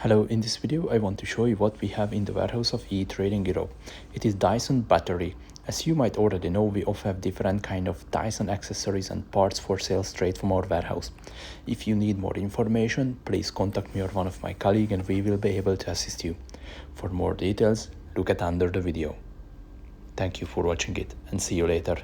Hello, in this video I want to show you what we have in the warehouse of etradingeurope. It is Dyson battery. As you might already know, we also have different kind of Dyson accessories and parts for sale straight from our warehouse. If you need more information, please contact me or one of my colleagues and we will be able to assist you. For more details, look at under the video. Thank you for watching it and see you later.